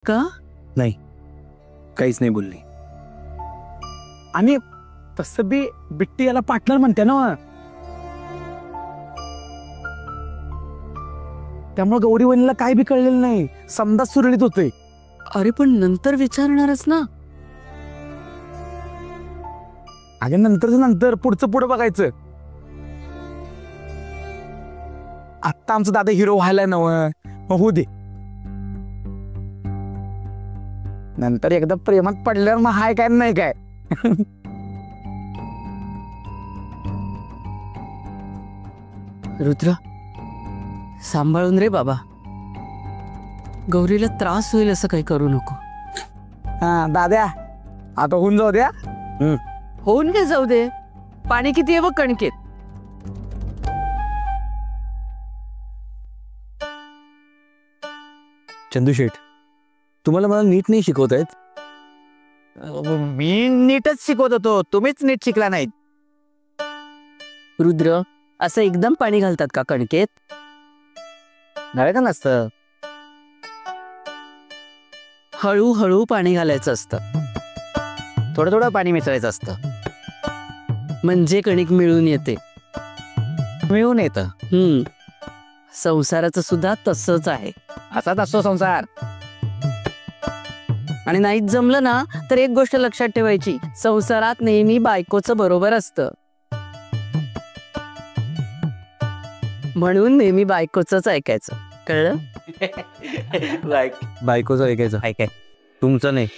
का? नाही, काहीच नाही बोलली. आणि तसं बी बिट्टी याला पार्टनर म्हणते ना, त्यामुळे गौरी वहिनीला काय बी कळलेलं नाही, समजा सुरळीत होतोय. अरे पण नंतर विचारणारच ना. अगे नंतरच नंतर, पुढचं पुढं बघायचं. आत्ता आमचा दादा हिरो व्हायलाय नव, मग होऊ दे. नंतर एकदा प्रेमात पडल्यावर मग हाय काय नाही काय. रुद्र, सांभाळून रे बाबा. गौरीला त्रास होईल असं काही करू नको. हा दाद्या, आता होऊन जाऊ द्या. होऊन घे, जाऊ दे. पाणी किती आहे बघ कणकेत. चंदूशेठ, तुम्हाला मला नीट नाही शिकवत आहेत. मी नीटच शिकवत होतो, तुम्हीच नीट शिकला नाहीत. रुद्र, असं एकदम पाणी घालतात का कणकेत? नव्हे नसतं, हळूहळू पाणी घालायचं असतं. थोडं थोडं पाणी मिसळायचं असतं, म्हणजे कणिक मिळून येते. मिळून येतं. संसाराचं सुद्धा तसंच आहे. असाच असतो संसार. आणि नाहीच जमलं ना तर एक गोष्ट लक्षात ठेवायची, संसारात नेहमी बायकोचं बरोबर असतं. म्हणून नेहमी बायकोचंच ऐकायचं, कळलं? बायकोचं ऐकायचं, ऐकाय तुमचं नाही.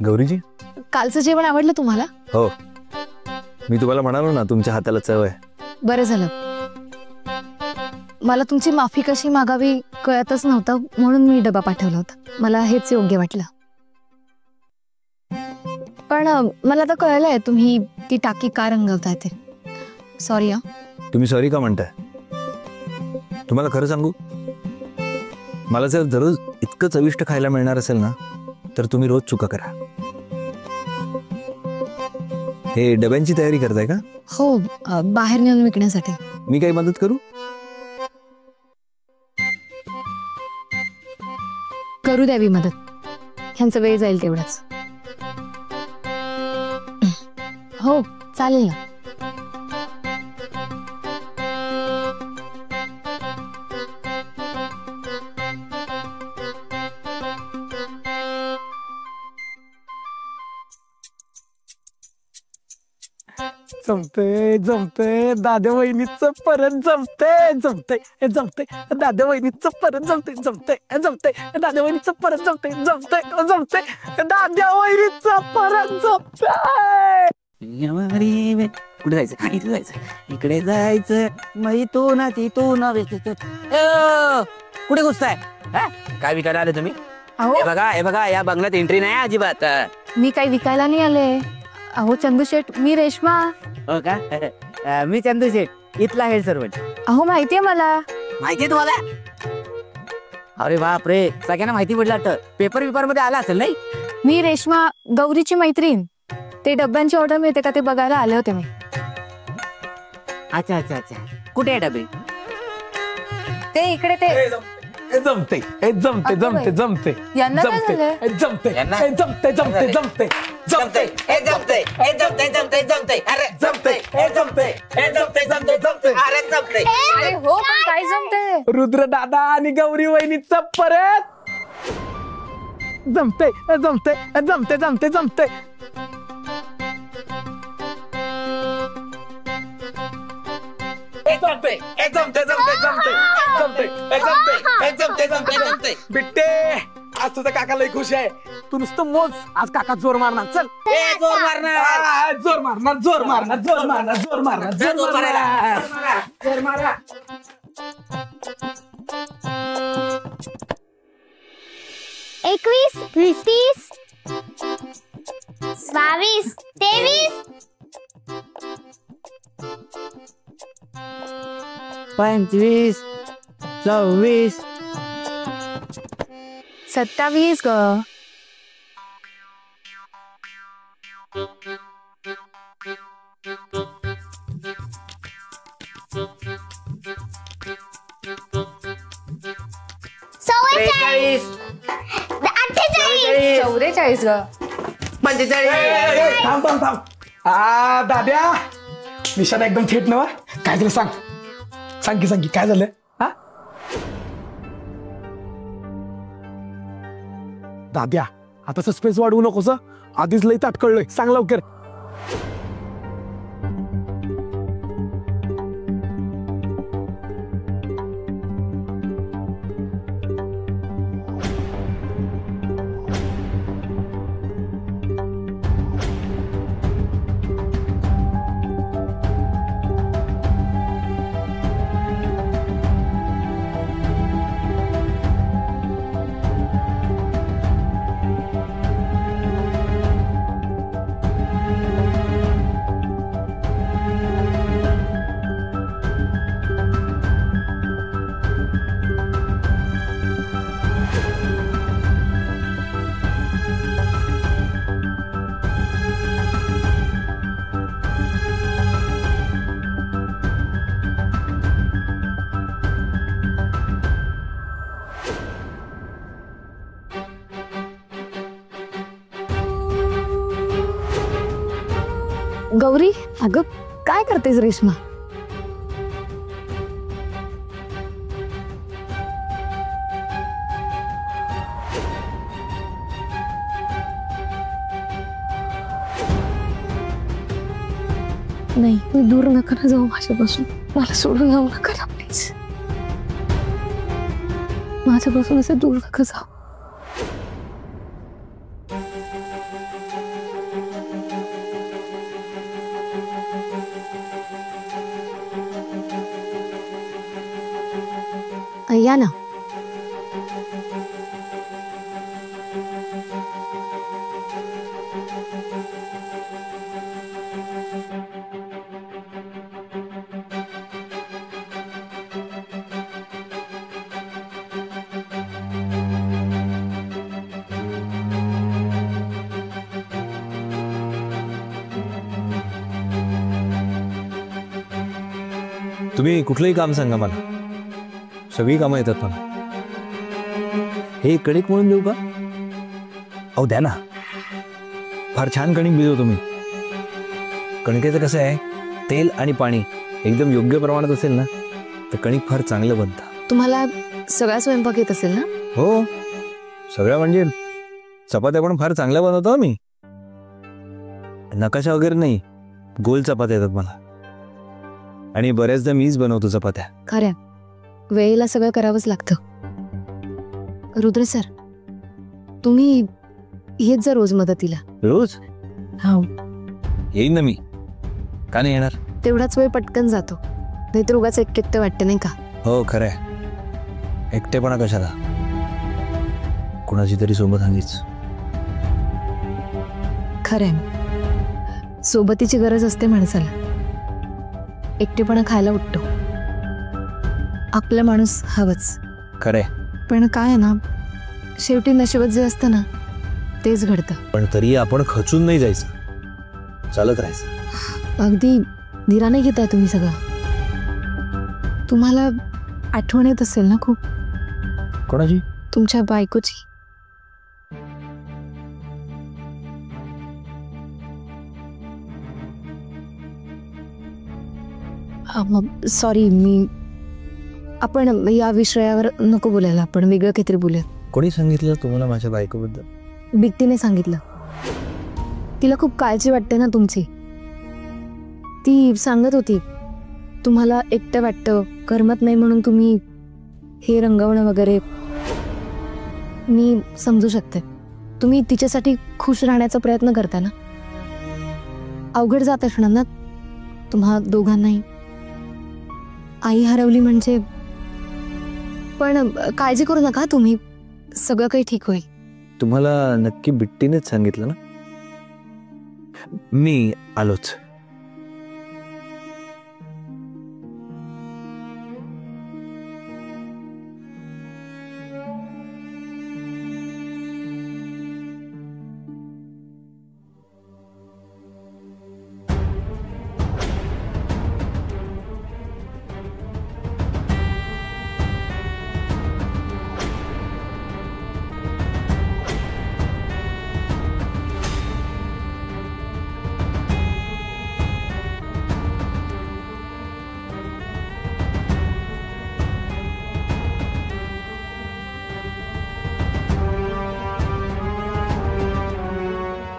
गौरीजी, कालचं जेवण आवडलं तुम्हाला? हो, मी तुम्हाला म्हणालो ना तुमच्या हाताला चव आहे. बरं झालं. मला तुमची माफी कशी मागावी कळतच नव्हतं, म्हणून मी डबा पाठवला होता. मला हेच योग्य वाटलं. पण मला तर कळलंय तुम्ही ती टाकी का रंगवताय ते. सॉरी. तुम्ही सॉरी का म्हणताय? तुम्हाला खरं सांगू, मला जर दररोज इतकं चविष्ट खायला मिळणार असेल ना तर तुम्ही रोज चुका करा. हे डब्यांची तयारी करताय का? हो, बाहेर नेऊन विकण्यासाठी. मी काही मदत करू? करू द्यावी मदत, ह्यांचा वेळ जाईल तेवढाच. हो चालेल ना. जमतंय जमतंय दाद्या वहिनीचं परत जमतंय जमतंय जमतंय दाद्या वहिनीचं परत जमतंय जमतंय जमतंय दाद्या वहिनीचं परत जमतंय जमतंय जमतंय दाद्या वहिनीचं परत जमतंय. कुठे जायचं? इथे जायचं, इकडे जायचं, मग इथून तिथून कुठे घुसताय? काय विकायला आले तुम्ही? हे बघा या बंगल्यात एंट्री नाही अजिबात. मी काही विकायला नाही आले. अहो चंदू शेठ, मी रेश्मा. हो का? मी चंदू शेठ, इथला हेड सर्वंट. अहो माहितीये मला. माहितीये तुम्हाला? अरे बाप रे, सगळ्यांना माहिती पडलं. पेपर मध्ये आला असेल नाही? मी रेश्मा, गौरीची मैत्रीण. ते डब्यांची ऑर्डर मिळते का ते बघायला आले होते मी. अच्छा अच्छा अच्छा, कुठे आहे डबे? ते इकडे ते जमते जमते जमते जमते यांना काय झालंय? जमते जमते जमते जमते जमते अरे हो, पण काय जमते? रुद्र दादा आणि गौरी वहिनीचं परत जमते जमते जमते जमते जमते. बिट्टे, आज तुझा काका लय खुश आहे. तू नुसतं मोज, आज काका जोर मारणार. चल जोर मारणार, जोर मारणार, जोर मारणार, जोर मारणार, जोर मारणार, जोर मारणार, जोर मारा. 21, 30, 22, 23, 25, 26, 27 ग. चव्वेचाळीस, 48, 44 ग. 45. थांब थांब थांब. दाद्या, निशाणा एकदम थेट नवा. काय झालं सांग, सांग की काय झालं? हा दाद्या, आता सस्पेन्स वाढवू नकोस. आधीच लई ताट कळलोय, सांग लवकर. गौरी, अगं काय करतेस रेश्मा? नाही, मी दूर नका ना जाऊ माझ्यापासून. मला सोडून जाऊ नका ना प्लीज. माझ्यापासून असं दूर नका जाऊ. या ना. तुम्ही कुठलंही काम सांगा मला, सगळी कामं येतात मला. हे कणिक म्हणून देऊ का? अहो द्या ना. फार छान कणिक भिजवतो मी. कणकेचं कसं आहे, तेल आणि पाणी एकदम योग्य प्रमाणात असेल ना तर कणिक फार चांगलं बनतं. तुम्हाला सगळा स्वयंपाक येत असेल ना? हो, सगळं म्हणजे चपात्या पण फार चांगल्या बनवतो मी. नकाशा वगैरे नाही, गोल चपात्या येतात मला, आणि बऱ्याचदा मीच बनवतो चपात्या. खऱ्या वेळेला सगळं करावंच लागतं. रुद्र सर, तुम्ही हेच जा रोज मदतीला. रोज हो, येईन ना मी, का नाही येणार? तेवढाच वेळ पटकन जातो, नाहीतर उगाच एकटं वाटतं नाही का? हो खरंय, एकटेपणा कशाला, कुणाची तरी सोबत हवीच. खरंय, सोबतीची गरज असते माणसाला. एकटेपणा खायला उठतो, आपला माणूस हवंच. खरंय, पण काय आहे ना, शेवटी नशिबात जे असतं ना तेच घडतं. पण तरी आपण खचून नाही जायचं, चालत राहायचं. अगदी धीराने घेताय तुम्ही सगळं. तुम्हाला आठवण येत असेल ना खूप कोणाची? तुमच्या बायकोची. सॉरी, आपण या विषयावर नको बोलायला, आपण वेगळं काहीतरी बोलूया. कोणी सांगितलं तुम्हाला माझ्या बायकोबद्दल? बिट्टीने सांगितलं. तिला खूप काळजी वाटते ना तुमची. ती सांगत होती तुम्हाला एकटं वाटतं, करमत नाही म्हणून तुम्ही हे रंगवणं वगैरे. मी समजू शकते, तुम्ही तिच्यासाठी खुश राहण्याचा प्रयत्न करता ना. अवघड जात असणार ना तुम्हा दोघांनाही. आई हरवली म्हणजे. पण काळजी करू नका तुम्ही, सगळं काही ठीक होईल. तुम्हाला नक्की बिट्टीनेच सांगितलं ना? मी आलोच.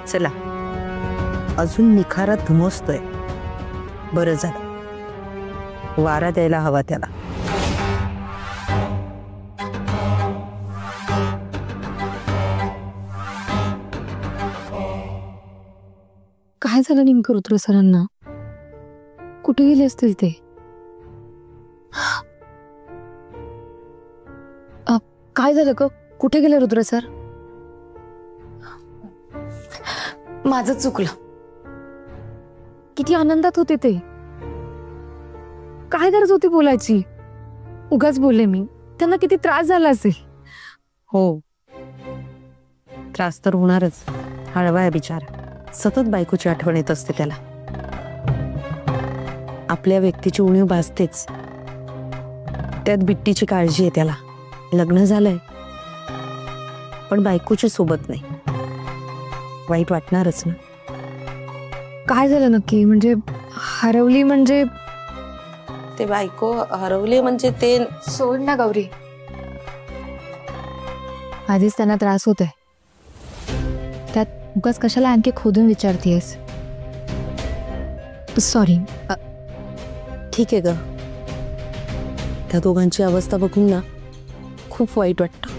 चला, अजून निखारा धुमसतोय. बरं झालं, वारा द्यायला हवा त्याला. काय झालं नेमकं रुद्र सरांना? कुठे गेले असतील ते? काय झालं ग? कुठे गेले रुद्र सर? माझं चुकलं. किती आनंदात होते ते. काय गरज होती बोलायची? उगाच बोलले मी. त्यांना किती त्रास झाला असेल. हो, त्रास तर होणारच. हळवा आहे बिचारा, सतत बायकोची आठवण येत असते त्याला. आपल्या व्यक्तीची उणीव भासतेच, त्यात बिट्टीची काळजी आहे त्याला. लग्न झालंय पण बायकोची सोबत नाही. वाईट वाटणारच ना. काय झालं नक्की? म्हणजे हरवली म्हणजे? ते बायको हरवली म्हणजे ते. सोड ना गौरी, आधीच त्यांना त्रास होतोय, त्यात उगाच कशाला आणखी खोदून विचारतीयस? सॉरी. ठीक आहे ग, त्या दोघांची अवस्था बघून ना खूप वाईट वाटतं.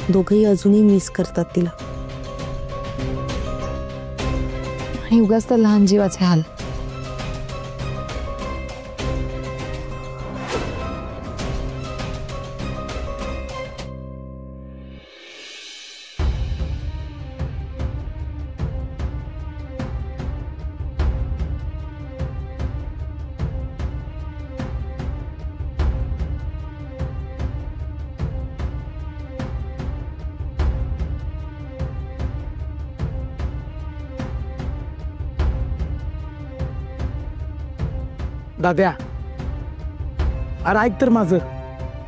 दोघंही अजूनही मिस करतात तिला. आणि उगाच तर लहान जीवाचे हाल. दाद्या, अरे ऐक तर माझं.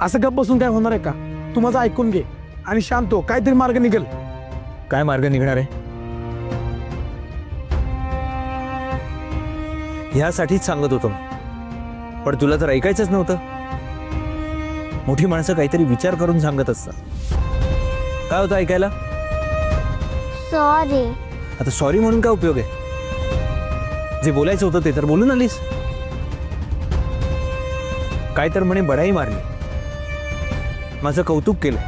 असं गप्प बसून काय होणार आहे का? तू माझं ऐकून घे आणि शांत हो, काहीतरी मार्ग निघेल. काय मार्ग निघणार आहे? ह्यासाठीच सांगत होतो मी, पण तुला तर ऐकायचंच नव्हतं. मोठी माणसं काहीतरी विचार करून सांगत असतात. काय होतं ऐकायला? सॉरी. आता सॉरी म्हणून काय उपयोग आहे? जे बोलायचं होतं ते तर बोलून आलीस. काय तर म्हणे बढाई मारली, माझं कौतुक केलं.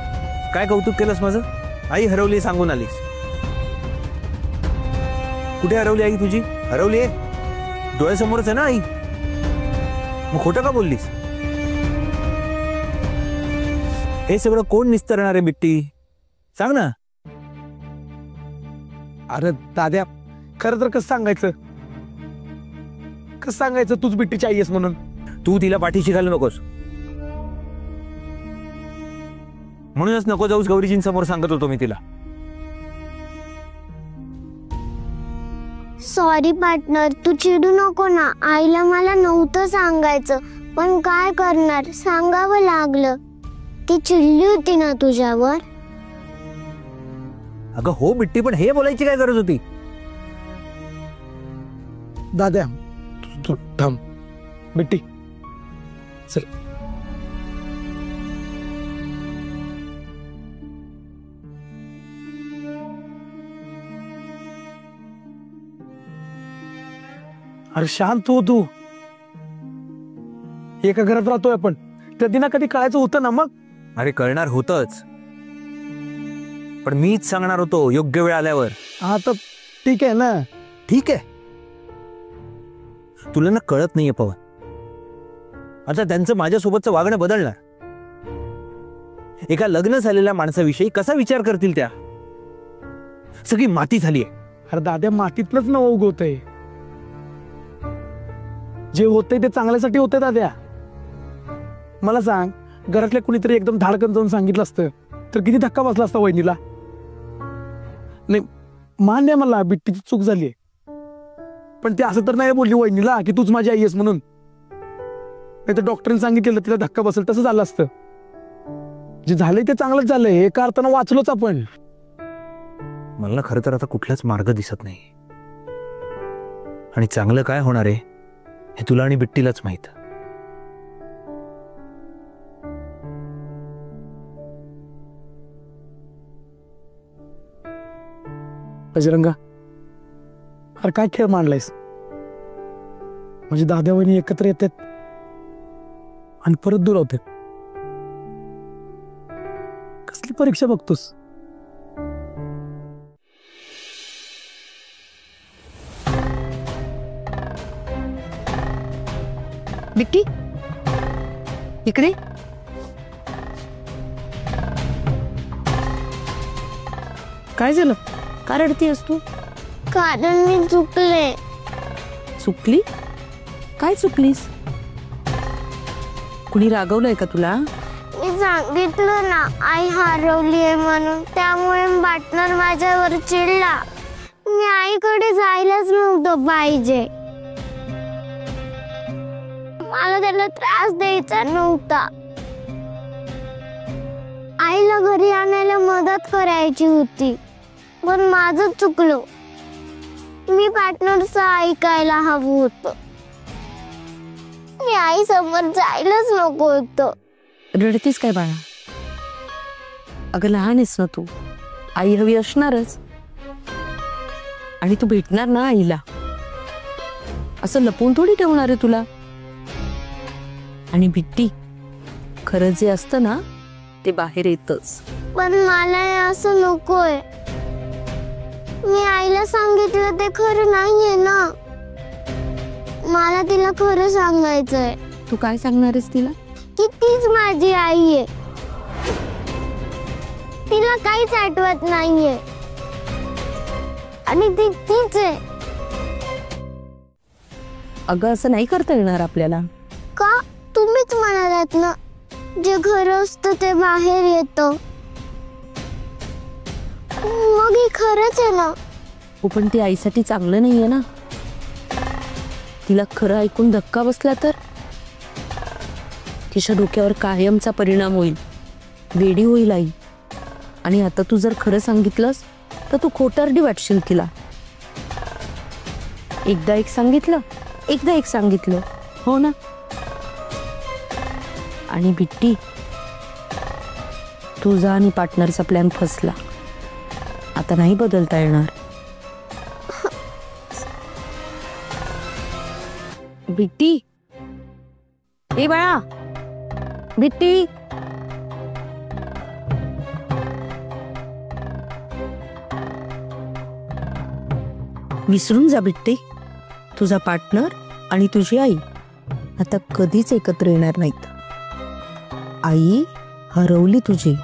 काय कौतुक केलंस माझं? आई हरवली सांगून आलीस. कुठे हरवली आई तुझी? हरवली आहे डोळ्यासमोरच आहे ना आई. मग खोटं का बोललीस? हे सगळं कोण निस्तरणार आहे बिट्टी? सांग ना. अरे दाद्या, खरं तर कसं सांगायचं तूच बिट्टीची आई आहेस म्हणून? तू तिला पाठीशी घालू नकोस. म्हणूनच नको जाऊस गौरीजींसमोर सांगत होतो मी तिला. सॉरी पार्टनर, तू चिडू नको ना. आईला मला नव्हतं सांगायचं, पण काय करणार, सांगावं लागलं. ती चिडली होती ना तुझ्यावर? अगं हो बिट्टी, पण हे बोलायची काय गरज होती? दाद्या तू थांब. बिट्टी चल. अरे शांत हो तू. एका घरात राहतोय आपण, कधी ना कधी कळायचं होतं ना. मग अरे कळणार होतच, पण मीच सांगणार होतो योग्य वेळ आल्यावर. हा तर ठीक आहे ना. ठीक आहे. तुला ना कळत नाहीये पवन, आता त्यांचं माझ्यासोबतचं वागणं बदलणार. एका लग्न झालेल्या माणसाविषयी कसा विचार करतील त्या? सगळी माती झालीये. अरे दाद्या, मातीतनच न उगवतंय. जे होतंय ते चांगल्यासाठी होतंय दाद्या. मला सांग, घरातल्या कुणीतरी एकदम धाडकन जाऊन सांगितलं असतं तर किती धक्का बसला असता वहिनीला. नाही मान्य मला बिट्टीची चूक झालीये, पण ते असं तर नाही बोलली वहिनीला की तूच माझी आई आहेस म्हणून. नाही तर डॉक्टरने सांगितलेलं तिला धक्का बसेल तसं झालं असतं. जे झालंय ते चांगलंच झालंय, एका अर्थानं वाचलोच आपण. मला ना खरं तर आता कुठलाच मार्ग दिसत नाही, आणि चांगलं काय होणार आहे हे तुला आणि बिट्टीलाच माहित. बजरंगा, अरे काय खेळ मांडलायस? म्हणजे दादा वहिनी एकत्र येतात आणि परत दूर होते. कसली परीक्षा बघतोस? बिट्टी इकडे. काय झालं? का रडतीयस तू? कारण मी चुकले. चुकली? काय चुकलीस? कुणी रागवलंय का तुला? मी सांगितलं ना आई हरवली आहे म्हणून, त्यामुळे पार्टनर माझ्यावर चिडला. मी आईकडे जायलाच नव्हतं पाहिजे. मला त्याला त्रास द्यायचा नव्हता. आईला घरी आणायला मदत करायची होती, पण माझं चुकलो. मी पार्टनरचं ऐकायला हवं होतं. मी आई समोर जायलाच नको होतं. रडतीस काय बाळा? अगं लहान आहेस ना तू, आई हवी असणारच. आणि तू भेटणार ना आईला, असं लपवून थोडी ठेवणार आहे तुला. आणि बिट्टी, खरं जे असतं ना ते बाहेर येतच. पण मला असं नकोय. मी आईला सांगितलं ते खरं नाहीये ना. मला तिला खरं सांगायचंय. तू काय सांगणार आहेस तिला? की तीच माझी आई आहे. तिला काहीच आठवत नाहीये आणि ती तीच आहे. अगं असं नाही करता येणार आपल्याला. का? तुम्हीच म्हणालात ना, जे खरं असतं ते बाहेर येतं. मग हे खरंच आहे ना. हो, पण ते आईसाठी चांगलं नाहीये ना. तिला खरं ऐकून धक्का बसला तर तिच्या डोक्यावर कायमचा परिणाम होईल. वेडी होईल आई. आणि आता तू जर खरं सांगितलंस तर तू खोटारडी वाटशील तिला. एकदा एक सांगितलं, एकदा एक सांगितलं, हो ना. आणि बिट्टी, तुझा आणि पार्टनरचा प्लॅन फसला. आता नाही बदलता येणार. बिट्टी, ए बाळा, बिट्टी. विसरून जा बिट्टी, तुझा पार्टनर आणि तुझी आई आता कधीच एकत्र येणार नाहीत. आई हरवली तुझी.